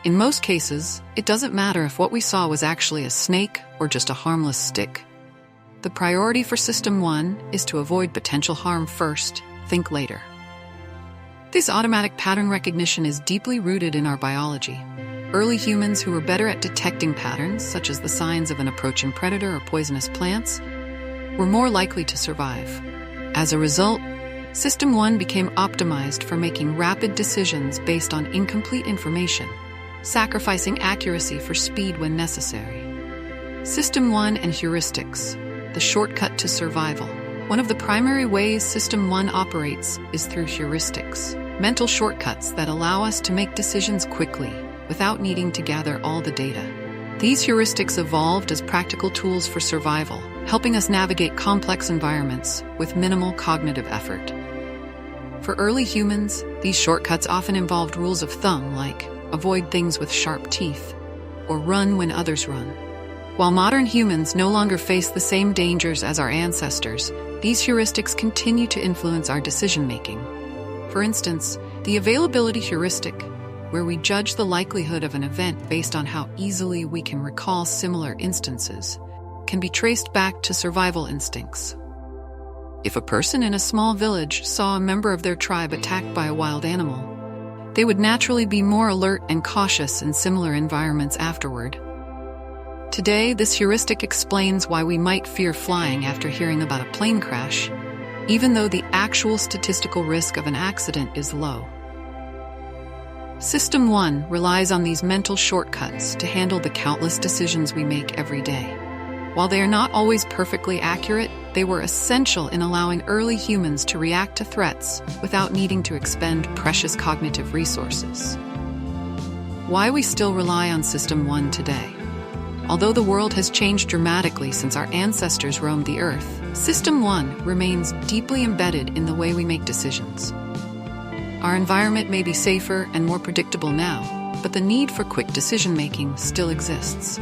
In most cases, it doesn't matter if what we saw was actually a snake or just a harmless stick. The priority for System 1 is to avoid potential harm first, think later. This automatic pattern recognition is deeply rooted in our biology. Early humans who were better at detecting patterns, such as the signs of an approaching predator or poisonous plants, were more likely to survive. As a result, System 1 became optimized for making rapid decisions based on incomplete information, sacrificing accuracy for speed when necessary. System 1 and Heuristics, the shortcut to survival. One of the primary ways System 1 operates is through heuristics, mental shortcuts that allow us to make decisions quickly, without needing to gather all the data. These heuristics evolved as practical tools for survival, helping us navigate complex environments with minimal cognitive effort. For early humans, these shortcuts often involved rules of thumb like avoid things with sharp teeth or run when others run. While modern humans no longer face the same dangers as our ancestors, these heuristics continue to influence our decision-making. For instance, the availability heuristic, where we judge the likelihood of an event based on how easily we can recall similar instances, can be traced back to survival instincts. If a person in a small village saw a member of their tribe attacked by a wild animal, they would naturally be more alert and cautious in similar environments afterward. Today, this heuristic explains why we might fear flying after hearing about a plane crash, even though the actual statistical risk of an accident is low. System 1 relies on these mental shortcuts to handle the countless decisions we make every day. While they are not always perfectly accurate, they were essential in allowing early humans to react to threats without needing to expend precious cognitive resources. Why we still rely on System 1 today? Although the world has changed dramatically since our ancestors roamed the Earth, System 1 remains deeply embedded in the way we make decisions. Our environment may be safer and more predictable now, but the need for quick decision-making still exists.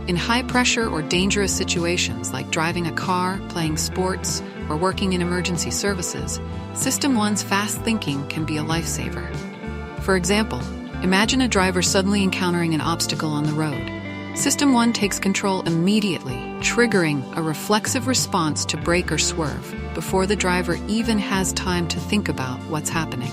In high-pressure or dangerous situations like driving a car, playing sports, or working in emergency services, System 1's fast thinking can be a lifesaver. For example, imagine a driver suddenly encountering an obstacle on the road. System 1 takes control immediately, triggering a reflexive response to brake or swerve before the driver even has time to think about what's happening.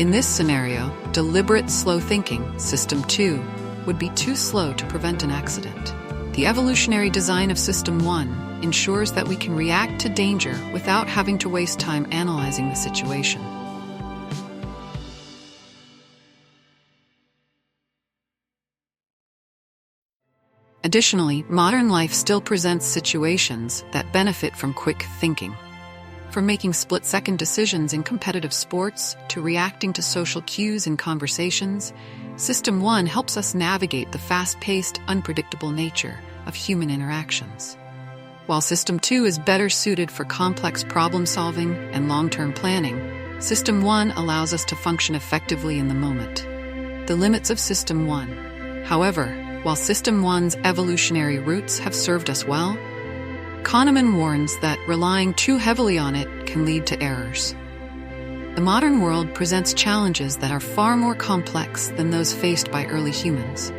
In this scenario, deliberate slow thinking, System 2, would be too slow to prevent an accident. The evolutionary design of System 1 ensures that we can react to danger without having to waste time analyzing the situation. Additionally, modern life still presents situations that benefit from quick thinking. From making split-second decisions in competitive sports to reacting to social cues in conversations, System 1 helps us navigate the fast-paced, unpredictable nature of human interactions. While System 2 is better suited for complex problem-solving and long-term planning, System 1 allows us to function effectively in the moment. The limits of System 1. However, while System 1's evolutionary roots have served us well, Kahneman warns that relying too heavily on it can lead to errors. The modern world presents challenges that are far more complex than those faced by early humans.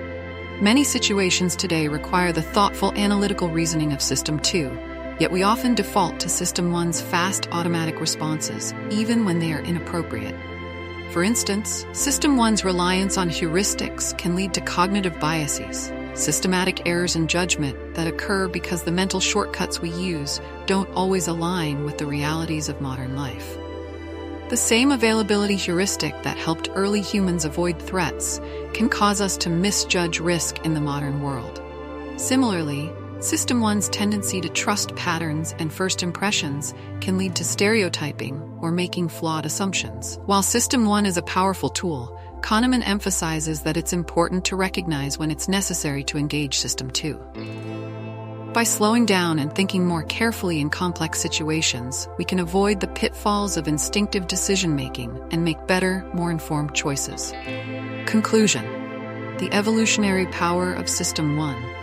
Many situations today require the thoughtful analytical reasoning of System 2, yet we often default to System 1's fast automatic responses, even when they are inappropriate. For instance, System 1's reliance on heuristics can lead to cognitive biases, systematic errors in judgment that occur because the mental shortcuts we use don't always align with the realities of modern life. The same availability heuristic that helped early humans avoid threats can cause us to misjudge risk in the modern world. Similarly, System 1's tendency to trust patterns and first impressions can lead to stereotyping or making flawed assumptions. While System 1 is a powerful tool, Kahneman emphasizes that it's important to recognize when it's necessary to engage System 2. By slowing down and thinking more carefully in complex situations, we can avoid the pitfalls of instinctive decision-making and make better, more informed choices. Conclusion: the evolutionary power of System 1.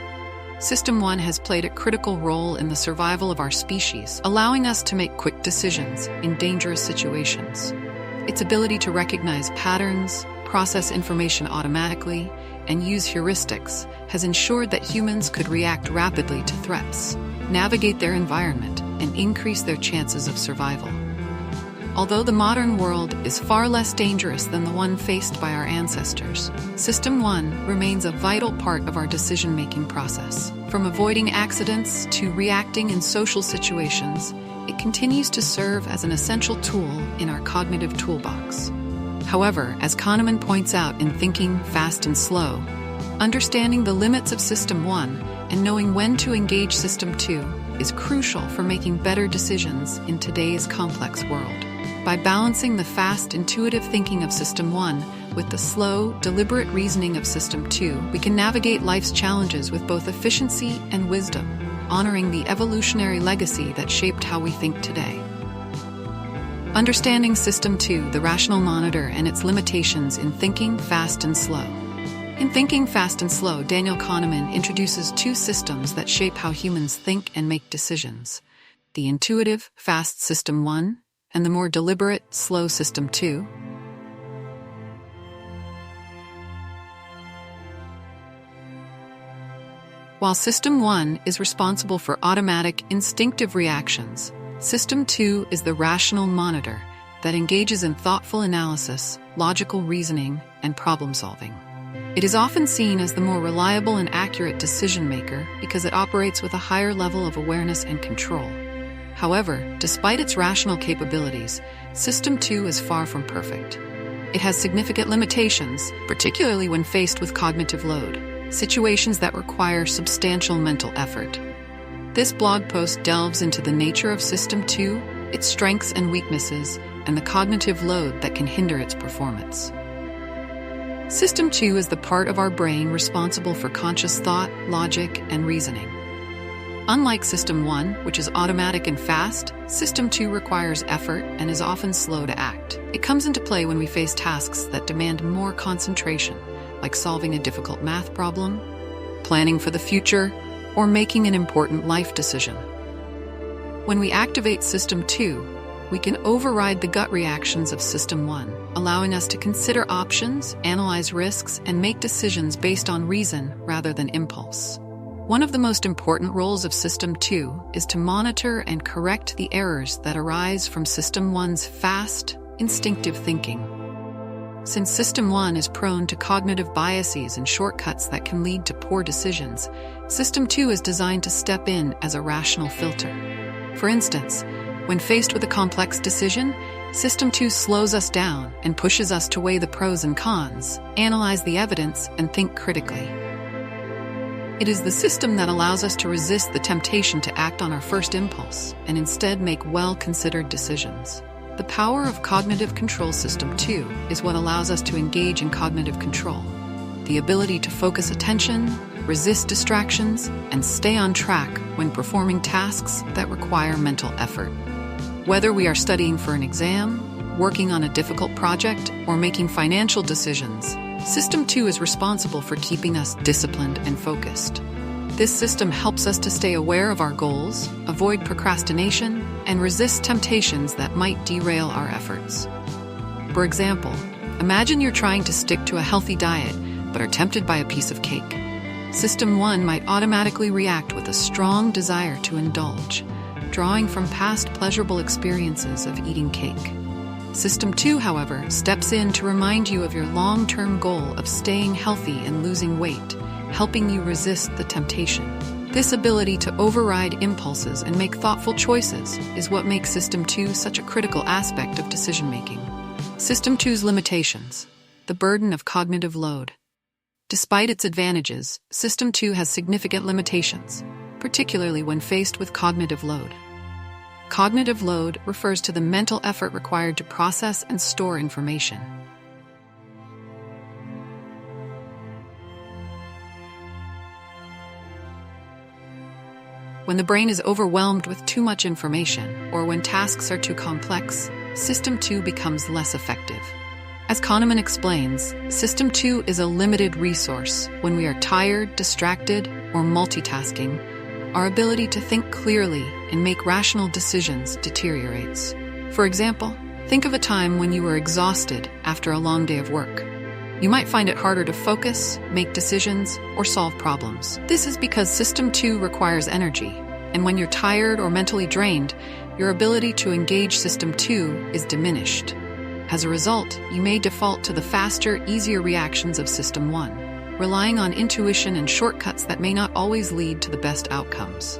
System 1 has played a critical role in the survival of our species, allowing us to make quick decisions in dangerous situations. Its ability to recognize patterns, process information automatically, and use heuristics has ensured that humans could react rapidly to threats, navigate their environment, and increase their chances of survival. Although the modern world is far less dangerous than the one faced by our ancestors, System 1 remains a vital part of our decision-making process. From avoiding accidents to reacting in social situations, it continues to serve as an essential tool in our cognitive toolbox. However, as Kahneman points out in Thinking Fast and Slow, understanding the limits of System 1 and knowing when to engage System 2 is crucial for making better decisions in today's complex world. By balancing the fast, intuitive thinking of System 1 with the slow, deliberate reasoning of System 2, we can navigate life's challenges with both efficiency and wisdom, honoring the evolutionary legacy that shaped how we think today. Understanding System 2, the rational monitor, and its limitations in Thinking Fast and Slow. In Thinking Fast and Slow, Daniel Kahneman introduces two systems that shape how humans think and make decisions: the intuitive, fast System 1 and the more deliberate, slow System 2. While System 1 is responsible for automatic, instinctive reactions, System 2 is the rational monitor that engages in thoughtful analysis, logical reasoning, and problem-solving. It is often seen as the more reliable and accurate decision-maker because it operates with a higher level of awareness and control. However, despite its rational capabilities, System 2 is far from perfect. It has significant limitations, particularly when faced with cognitive load, situations that require substantial mental effort. This blog post delves into the nature of System 2, its strengths and weaknesses, and the cognitive load that can hinder its performance. System 2 is the part of our brain responsible for conscious thought, logic, and reasoning. Unlike System 1, which is automatic and fast, System 2 requires effort and is often slow to act. It comes into play when we face tasks that demand more concentration, like solving a difficult math problem, planning for the future, or making an important life decision. When we activate System 2, we can override the gut reactions of System 1, allowing us to consider options, analyze risks, and make decisions based on reason rather than impulse. One of the most important roles of System 2 is to monitor and correct the errors that arise from System 1's fast, instinctive thinking. Since System 1 is prone to cognitive biases and shortcuts that can lead to poor decisions, System 2 is designed to step in as a rational filter. For instance, when faced with a complex decision, System 2 slows us down and pushes us to weigh the pros and cons, analyze the evidence, and think critically. It is the system that allows us to resist the temptation to act on our first impulse and instead make well-considered decisions. The power of Cognitive Control System 2 is what allows us to engage in cognitive control, the ability to focus attention, resist distractions, and stay on track when performing tasks that require mental effort. Whether we are studying for an exam, working on a difficult project, or making financial decisions, System 2 is responsible for keeping us disciplined and focused. This system helps us to stay aware of our goals, avoid procrastination, and resist temptations that might derail our efforts. For example, imagine you're trying to stick to a healthy diet but are tempted by a piece of cake. System 1 might automatically react with a strong desire to indulge, drawing from past pleasurable experiences of eating cake. System 2, however, steps in to remind you of your long-term goal of staying healthy and losing weight, helping you resist the temptation. This ability to override impulses and make thoughtful choices is what makes System 2 such a critical aspect of decision-making. System 2's limitations: the burden of cognitive load. Despite its advantages, System 2 has significant limitations, particularly when faced with cognitive load. Cognitive load refers to the mental effort required to process and store information. When the brain is overwhelmed with too much information, or when tasks are too complex, System 2 becomes less effective. As Kahneman explains, System 2 is a limited resource. When we are tired, distracted, or multitasking, our ability to think clearly and make rational decisions deteriorates. For example, Think of a time when you were exhausted after a long day of work. You might find it harder to focus, make decisions, or solve problems. This is because System 2 requires energy, and when you're tired or mentally drained, your ability to engage System 2 is diminished. As a result, you may default to the faster, easier reactions of System 1, relying on intuition and shortcuts that may not always lead to the best outcomes.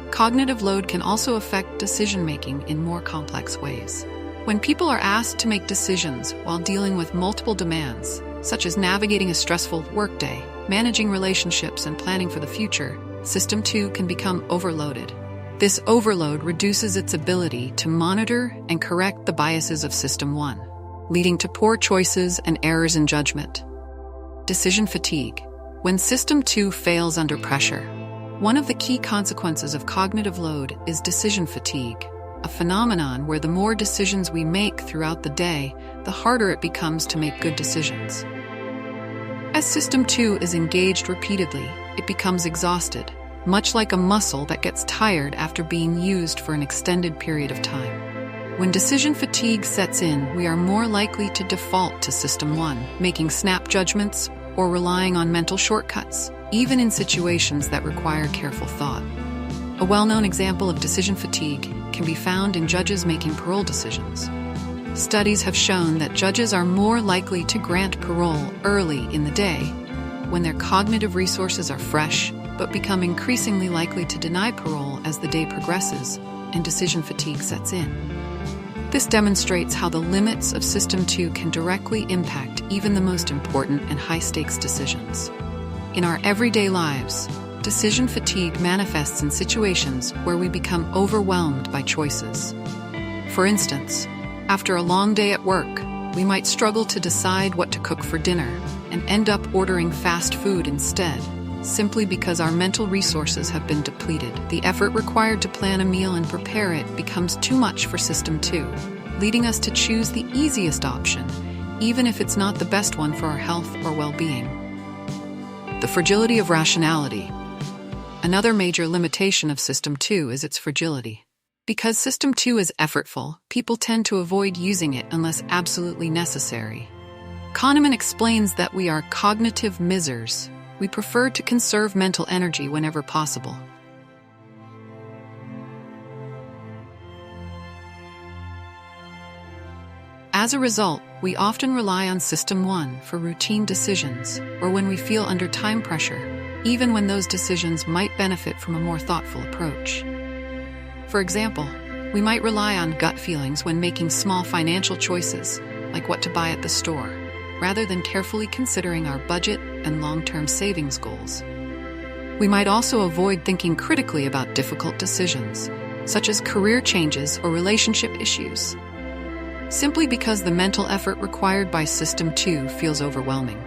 Cognitive load can also affect decision-making in more complex ways. When people are asked to make decisions while dealing with multiple demands, such as navigating a stressful workday, managing relationships, and planning for the future, System 2 can become overloaded. This overload reduces its ability to monitor and correct the biases of System 1, leading to poor choices and errors in judgment. Decision fatigue. When System 2 fails under pressure, one of the key consequences of cognitive load is decision fatigue, a phenomenon where the more decisions we make throughout the day, the harder it becomes to make good decisions. As System 2 is engaged repeatedly, it becomes exhausted, much like a muscle that gets tired after being used for an extended period of time. When decision fatigue sets in, we are more likely to default to System 1, making snap judgments or relying on mental shortcuts, even in situations that require careful thought. A well-known example of decision fatigue can be found in judges making parole decisions. Studies have shown that judges are more likely to grant parole early in the day, when their cognitive resources are fresh, but become increasingly likely to deny parole as the day progresses and decision fatigue sets in. This demonstrates how the limits of System 2 can directly impact even the most important and high-stakes decisions. In our everyday lives, decision fatigue manifests in situations where we become overwhelmed by choices. For instance, after a long day at work, we might struggle to decide what to cook for dinner and end up ordering fast food instead, simply because our mental resources have been depleted. The effort required to plan a meal and prepare it becomes too much for System 2, leading us to choose the easiest option, even if it's not the best one for our health or well-being. The fragility of rationality. Another major limitation of System 2 is its fragility. Because System 2 is effortful, people tend to avoid using it unless absolutely necessary. Kahneman explains that we are cognitive misers. We prefer to conserve mental energy whenever possible. As a result, we often rely on System 1 for routine decisions or when we feel under time pressure, even when those decisions might benefit from a more thoughtful approach. For example, we might rely on gut feelings when making small financial choices, like what to buy at the store, rather than carefully considering our budget and long-term savings goals. We might also avoid thinking critically about difficult decisions, such as career changes or relationship issues, simply because the mental effort required by System 2 feels overwhelming.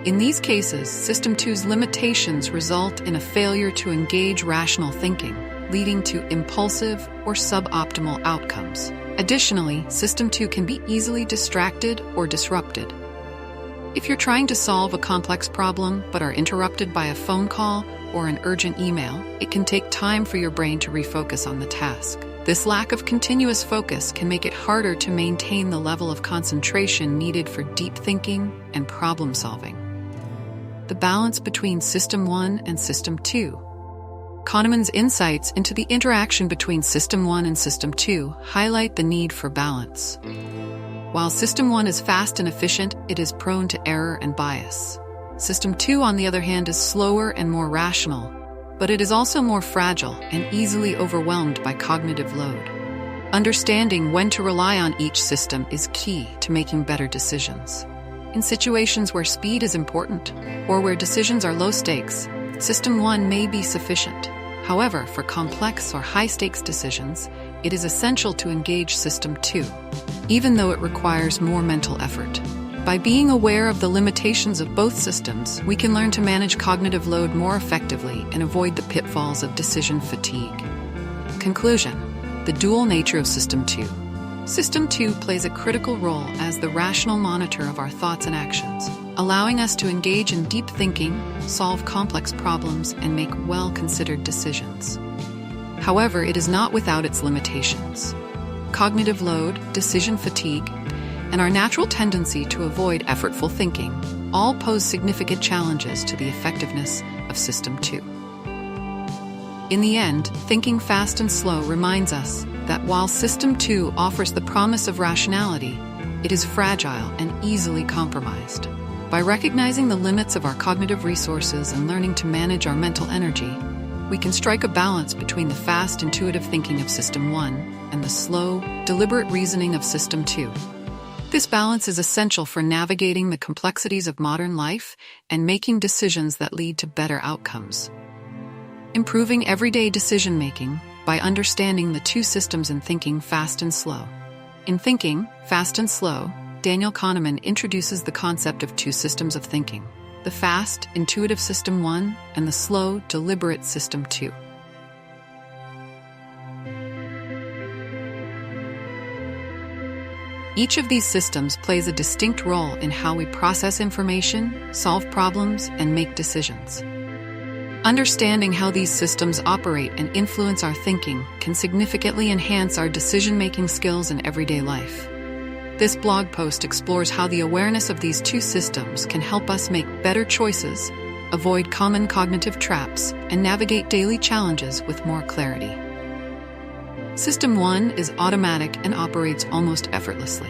In these cases, System 2's limitations result in a failure to engage rational thinking, leading to impulsive or suboptimal outcomes. Additionally, System 2 can be easily distracted or disrupted. If you're trying to solve a complex problem but are interrupted by a phone call or an urgent email, it can take time for your brain to refocus on the task. This lack of continuous focus can make it harder to maintain the level of concentration needed for deep thinking and problem solving. The balance between System 1 and System 2. Kahneman's insights into the interaction between System 1 and System 2 highlight the need for balance. While System 1 is fast and efficient, it is prone to error and bias. System 2, on the other hand, is slower and more rational, but it is also more fragile and easily overwhelmed by cognitive load. Understanding when to rely on each system is key to making better decisions. In situations where speed is important, or where decisions are low stakes, System 1 may be sufficient. However, for complex or high-stakes decisions, it is essential to engage System 2, even though it requires more mental effort. By being aware of the limitations of both systems, we can learn to manage cognitive load more effectively and avoid the pitfalls of decision fatigue. Conclusion: the dual nature of System 2. System 2 plays a critical role as the rational monitor of our thoughts and actions, allowing us to engage in deep thinking, solve complex problems, and make well-considered decisions. However, it is not without its limitations. cognitive load, decision fatigue, and our natural tendency to avoid effortful thinking all pose significant challenges to the effectiveness of System 2. In the end, thinking fast and slow reminds us that while System 2 offers the promise of rationality, it is fragile and easily compromised. By recognizing the limits of our cognitive resources and learning to manage our mental energy, we can strike a balance between the fast, intuitive thinking of System 1 and the slow, deliberate reasoning of System 2. This balance is essential for navigating the complexities of modern life and making decisions that lead to better outcomes. Improving everyday decision-making by understanding the two systems in thinking fast and slow. In Thinking Fast and Slow, Daniel Kahneman introduces the concept of two systems of thinking: the fast, intuitive System 1 and the slow, deliberate System 2. Each of these systems plays a distinct role in how we process information, solve problems, and make decisions. Understanding how these systems operate and influence our thinking can significantly enhance our decision-making skills in everyday life. This blog post explores how the awareness of these two systems can help us make better choices, avoid common cognitive traps, and navigate daily challenges with more clarity. System 1 is automatic and operates almost effortlessly.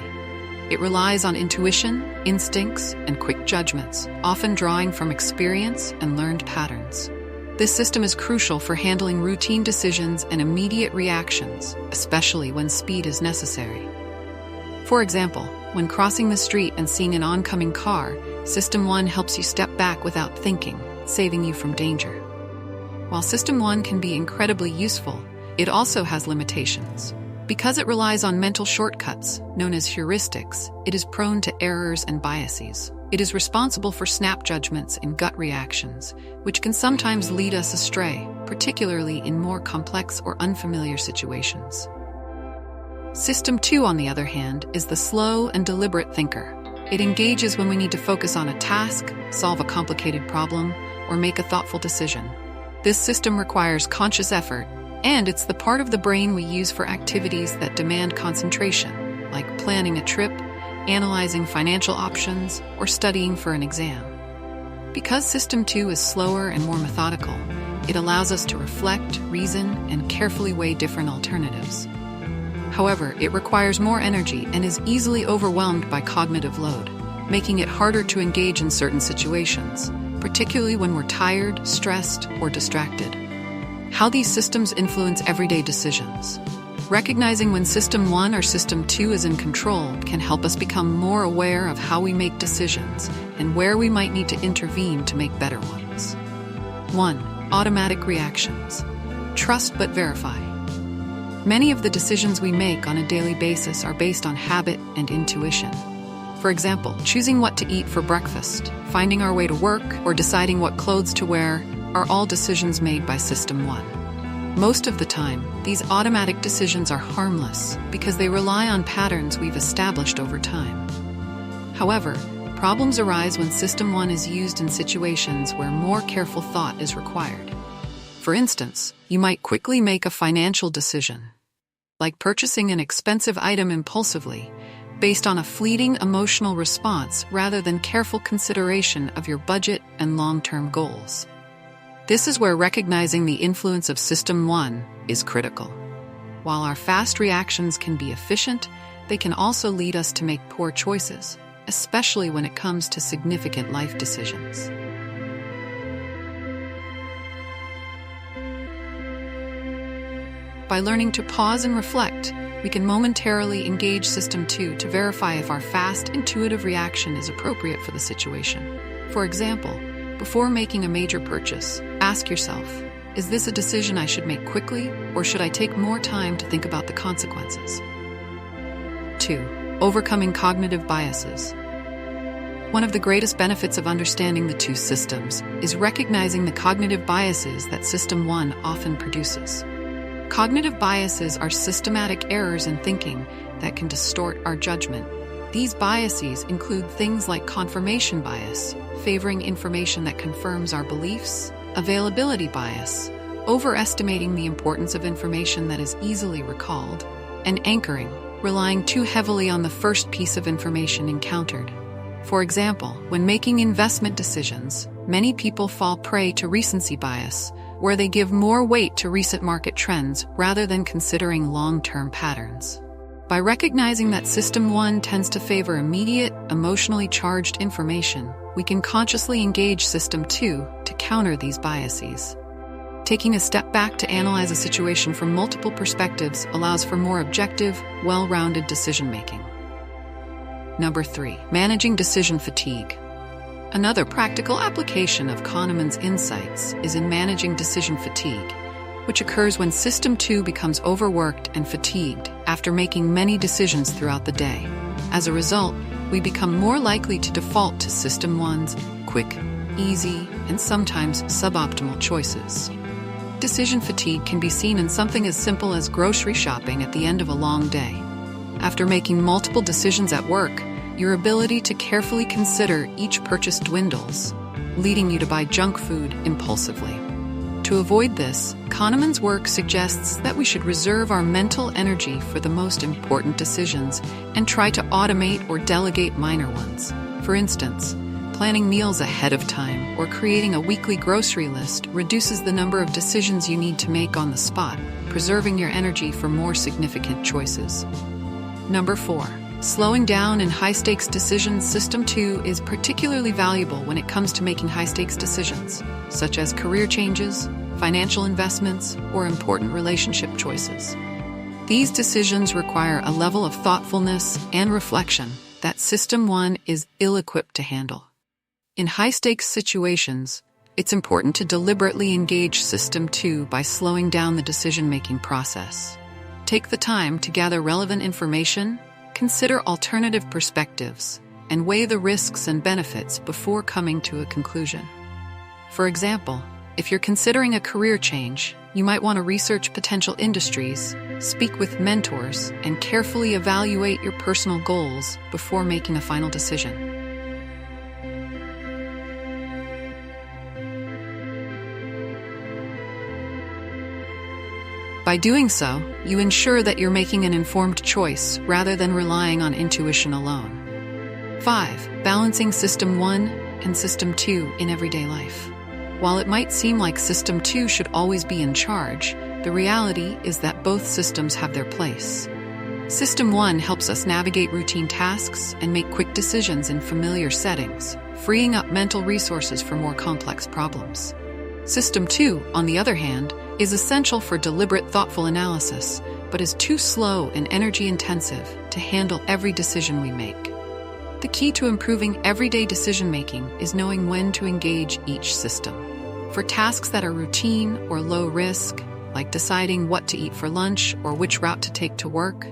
It relies on intuition, instincts, and quick judgments, often drawing from experience and learned patterns. This system is crucial for handling routine decisions and immediate reactions, especially when speed is necessary. For example, when crossing the street and seeing an oncoming car, System 1 helps you step back without thinking, saving you from danger. While System 1 can be incredibly useful, it also has limitations. Because it relies on mental shortcuts, known as heuristics, it is prone to errors and biases. It is responsible for snap judgments and gut reactions, which can sometimes lead us astray, particularly in more complex or unfamiliar situations. System 2, on the other hand, is the slow and deliberate thinker. It engages when we need to focus on a task, solve a complicated problem, or make a thoughtful decision. This system requires conscious effort, and it's the part of the brain we use for activities that demand concentration, like planning a trip, analyzing financial options, or studying for an exam. Because System 2 is slower and more methodical, it allows us to reflect, reason, and carefully weigh different alternatives. However, it requires more energy and is easily overwhelmed by cognitive load, making it harder to engage in certain situations, particularly when we're tired, stressed, or distracted. How these systems influence everyday decisions. Recognizing when System 1 or System 2 is in control can help us become more aware of how we make decisions and where we might need to intervene to make better ones. 1. Automatic reactions. Trust but verify. Many of the decisions we make on a daily basis are based on habit and intuition. For example, choosing what to eat for breakfast, finding our way to work, or deciding what clothes to wear are all decisions made by System 1. Most of the time, these automatic decisions are harmless because they rely on patterns we've established over time. However, problems arise when System 1 is used in situations where more careful thought is required. For instance, you might quickly make a financial decision, like purchasing an expensive item impulsively, based on a fleeting emotional response rather than careful consideration of your budget and long-term goals. This is where recognizing the influence of System 1 is critical. While our fast reactions can be efficient, they can also lead us to make poor choices, especially when it comes to significant life decisions. By learning to pause and reflect, we can momentarily engage System 2 to verify if our fast, intuitive reaction is appropriate for the situation. For example, before making a major purchase, ask yourself, is this a decision I should make quickly, or should I take more time to think about the consequences? 2. Overcoming cognitive biases. One of the greatest benefits of understanding the two systems is recognizing the cognitive biases that System 1 often produces. Cognitive biases are systematic errors in thinking that can distort our judgment. These biases include things like confirmation bias, favoring information that confirms our beliefs, availability bias, overestimating the importance of information that is easily recalled, and anchoring, relying too heavily on the first piece of information encountered. For example, when making investment decisions, many people fall prey to recency bias, where they give more weight to recent market trends rather than considering long-term patterns. By recognizing that System 1 tends to favor immediate, emotionally charged information, we can consciously engage System 2 to counter these biases. Taking a step back to analyze a situation from multiple perspectives allows for more objective, well-rounded decision-making. Number 3. Managing decision fatigue. Another practical application of Kahneman's insights is in managing decision fatigue, which occurs when System 2 becomes overworked and fatigued after making many decisions throughout the day. As a result, we become more likely to default to System 1's quick, easy, and sometimes suboptimal choices. Decision fatigue can be seen in something as simple as grocery shopping at the end of a long day. After making multiple decisions at work, your ability to carefully consider each purchase dwindles, leading you to buy junk food impulsively. To avoid this, Kahneman's work suggests that we should reserve our mental energy for the most important decisions and try to automate or delegate minor ones. For instance, planning meals ahead of time or creating a weekly grocery list reduces the number of decisions you need to make on the spot, preserving your energy for more significant choices. Number 4. Slowing down in high-stakes decisions. System 2 is particularly valuable when it comes to making high-stakes decisions, such as career changes, financial investments, or important relationship choices. These decisions require a level of thoughtfulness and reflection that System 1 is ill-equipped to handle. In high-stakes situations, it's important to deliberately engage System 2 by slowing down the decision-making process. Take the time to gather relevant information, consider alternative perspectives, and weigh the risks and benefits before coming to a conclusion. For example, if you're considering a career change, you might want to research potential industries, speak with mentors, and carefully evaluate your personal goals before making a final decision. By doing so, you ensure that you're making an informed choice rather than relying on intuition alone. 5. Balancing System 1 and System 2 in everyday life. While it might seem like System 2 should always be in charge, the reality is that both systems have their place. System 1 helps us navigate routine tasks and make quick decisions in familiar settings, freeing up mental resources for more complex problems. System 2, on the other hand, is essential for deliberate, thoughtful analysis, but is too slow and energy-intensive to handle every decision we make. The key to improving everyday decision-making is knowing when to engage each system. For tasks that are routine or low risk, like deciding what to eat for lunch or which route to take to work,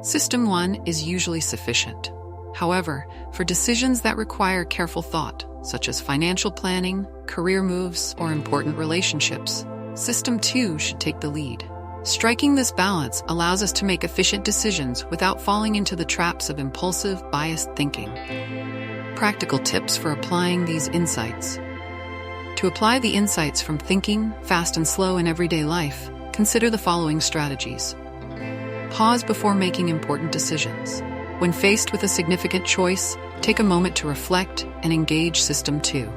System 1 is usually sufficient. However, for decisions that require careful thought, such as financial planning, career moves, or important relationships, System 2 should take the lead. Striking this balance allows us to make efficient decisions without falling into the traps of impulsive, biased thinking. Practical tips for applying these insights. To apply the insights from thinking, fast and slow in everyday life, consider the following strategies. Pause before making important decisions. When faced with a significant choice, take a moment to reflect and engage System 2.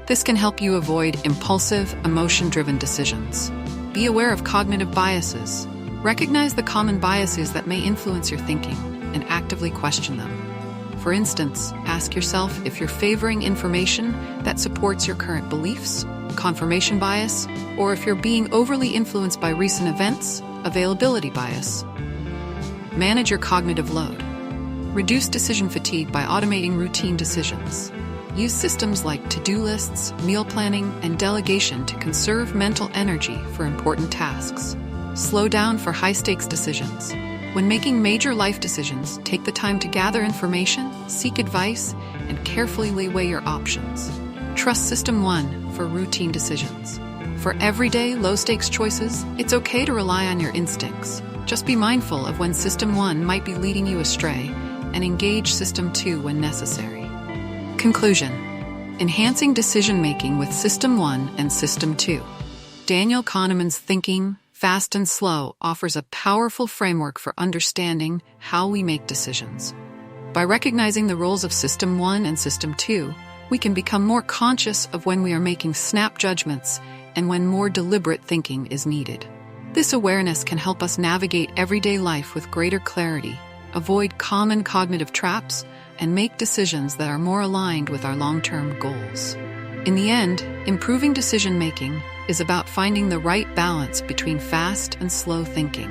This can help you avoid impulsive, emotion-driven decisions. Be aware of cognitive biases. Recognize the common biases that may influence your thinking and actively question them. For instance, ask yourself if you're favoring information that supports your current beliefs, confirmation bias, or if you're being overly influenced by recent events, availability bias. Manage your cognitive load. Reduce decision fatigue by automating routine decisions. Use systems like to-do lists, meal planning, and delegation to conserve mental energy for important tasks. Slow down for high-stakes decisions. When making major life decisions, take the time to gather information, seek advice, and carefully weigh your options. Trust System 1 for routine decisions. For everyday, low-stakes choices, it's okay to rely on your instincts. Just be mindful of when System 1 might be leading you astray, and engage System 2 when necessary. Conclusion: enhancing decision-making with System 1 and System 2. Daniel Kahneman's thinking, Fast and Slow offers a powerful framework for understanding how we make decisions. By recognizing the roles of System 1 and System 2, we can become more conscious of when we are making snap judgments and when more deliberate thinking is needed. This awareness can help us navigate everyday life with greater clarity, avoid common cognitive traps, and make decisions that are more aligned with our long-term goals. In the end, improving decision-making is about finding the right balance between fast and slow thinking.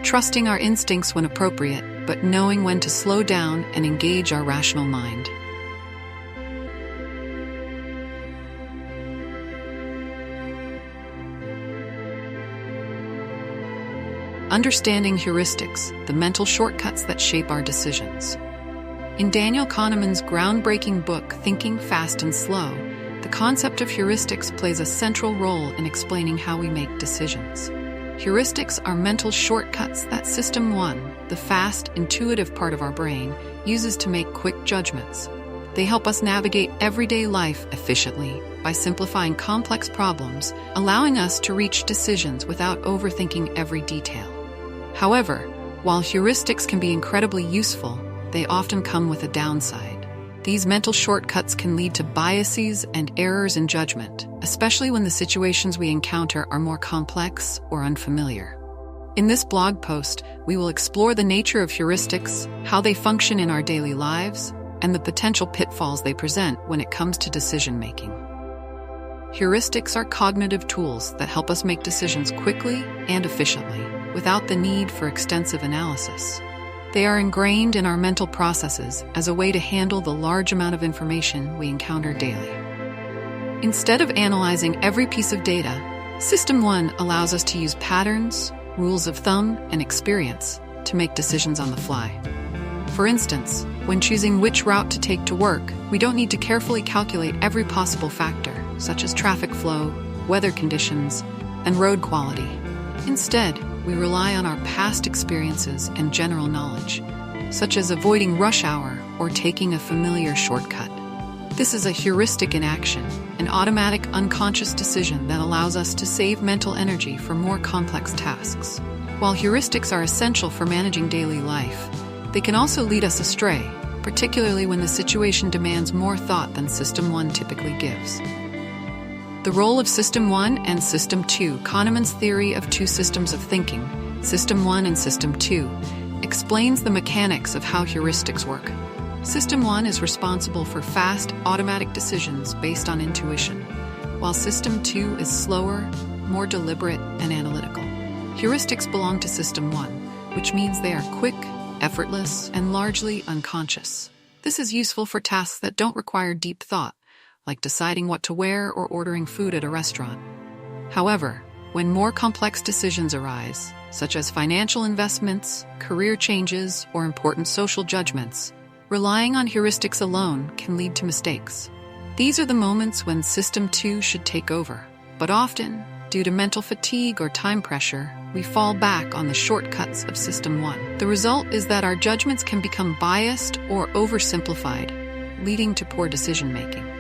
Trusting our instincts when appropriate, but knowing when to slow down and engage our rational mind. Understanding heuristics, the mental shortcuts that shape our decisions. In Daniel Kahneman's groundbreaking book, Thinking Fast and Slow, the concept of heuristics plays a central role in explaining how we make decisions. Heuristics are mental shortcuts that System 1, the fast, intuitive part of our brain, uses to make quick judgments. They help us navigate everyday life efficiently by simplifying complex problems, allowing us to reach decisions without overthinking every detail. However, while heuristics can be incredibly useful, they often come with a downside. These mental shortcuts can lead to biases and errors in judgment, especially when the situations we encounter are more complex or unfamiliar. In this blog post, we will explore the nature of heuristics, how they function in our daily lives, and the potential pitfalls they present when it comes to decision-making. Heuristics are cognitive tools that help us make decisions quickly and efficiently, without the need for extensive analysis. They are ingrained in our mental processes as a way to handle the large amount of information we encounter daily. Instead of analyzing every piece of data, System 1 allows us to use patterns, rules of thumb, and experience to make decisions on the fly. For instance, when choosing which route to take to work, we don't need to carefully calculate every possible factor, such as traffic flow, weather conditions, and road quality. Instead, we rely on our past experiences and general knowledge, such as avoiding rush hour or taking a familiar shortcut. This is a heuristic in action, an automatic, unconscious decision that allows us to save mental energy for more complex tasks. While heuristics are essential for managing daily life, they can also lead us astray, particularly when the situation demands more thought than System 1 typically gives. The role of System 1 and System 2, Kahneman's theory of two systems of thinking, System 1 and System 2, explains the mechanics of how heuristics work. System 1 is responsible for fast, automatic decisions based on intuition, while System 2 is slower, more deliberate, and analytical. Heuristics belong to System 1, which means they are quick, effortless, and largely unconscious. This is useful for tasks that don't require deep thought, like deciding what to wear or ordering food at a restaurant. However, when more complex decisions arise, such as financial investments, career changes, or important social judgments, relying on heuristics alone can lead to mistakes. These are the moments when System 2 should take over, but often, due to mental fatigue or time pressure, we fall back on the shortcuts of System 1. The result is that our judgments can become biased or oversimplified, leading to poor decision-making.